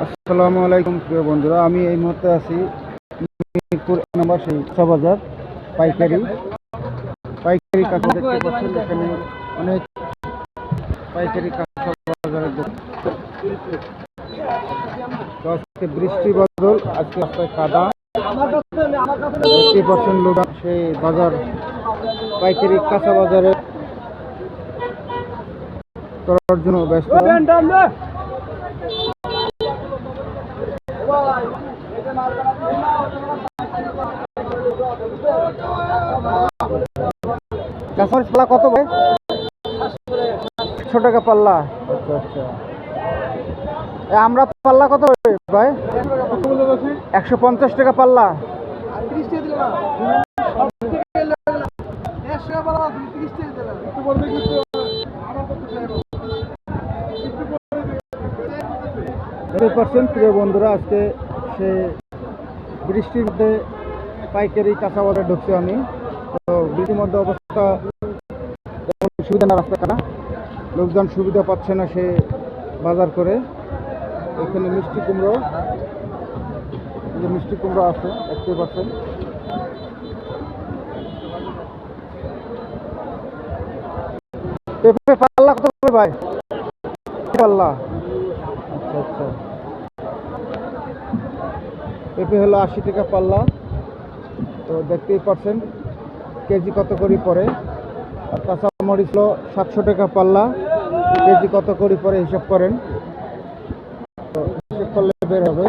আসসালামু আলাইকুম প্রিয় বন্ধুরা, আমি এই মুহূর্তে আছি মিরপুর নম্বর সেই বাজার পাইকারি পাইকারি কাঁচা দেখতে পাচ্ছেন। এখানে অনেক পাইকারি কাঁচা বাজারের দোকান। তো আজকে বৃষ্টি বদল, আজকে রাস্তায় কাদা দেখতে পাচ্ছেন। লোক সেই বাজার পাইকারি কাঁচা বাজারে করার জন্য ব্যস্ত। কাঁচামরিচ পাল্লা কত ভাই? 100 টাকা পাল্লা। আচ্ছা আচ্ছা, আমরা পাল্লা কত ভাই? 150 টাকা পাল্লা। প্রিয় বন্ধুরা, আজকে সে বৃষ্টির মধ্যে পাইকারি কাঁচা বাজারে ঢুকছি আমি। তো বৃষ্টির মধ্যে অবস্থা সুবিধা না, রাস্তা কাটা, লোকজন সুবিধা পাচ্ছে না সে বাজার করে। এখানে মিষ্টি কুমড়ো, মিষ্টি কুমড়ো আছে দেখতে পাচ্ছেন। পেঁপে পাল্লা কত করে ভাই? পাল্লা। আচ্ছা আচ্ছা, পেঁপে হলো 80 টাকা পাল্লা। তো দেখতেই পাচ্ছেন কেজি কত করে পড়ে। আর কাঁচামরিচ হলো 700 টাকা পাল্লা, কেজি কত করে পড়ে হিসাব করেন। তো হিসাব করলে বের হবে।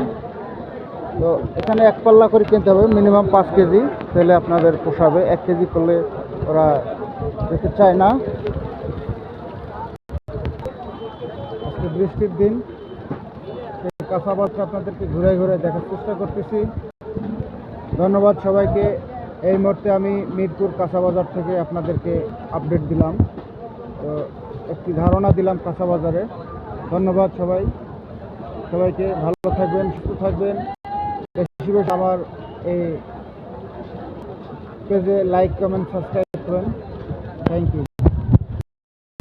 তো এখানে এক পাল্লা করে কিনতে হবে, মিনিমাম 5 কেজি, তাহলে আপনাদের পোষাবে। 1 কেজি করলে ওরা যেতে চায় না। আজকে বৃষ্টির দিন, সেই কাঁচা বাজারটা আপনাদেরকে ঘুরে ঘুরে দেখার চেষ্টা করতেছি। ধন্যবাদ সবাইকে। এই মুহূর্তে আমি মিরপুর কাঁচা বাজার থেকে আপনাদেরকে আপডেট দিলাম, তো একটি ধারণা দিলাম কাঁচা বাজারে। ধন্যবাদ সবাইকে। ভালো থাকবেন, সুস্থ থাকবেন। বেশি বেশি আমার এই পেজে লাইক, কমেন্ট, সাবস্ক্রাইব করবেন। Thank you.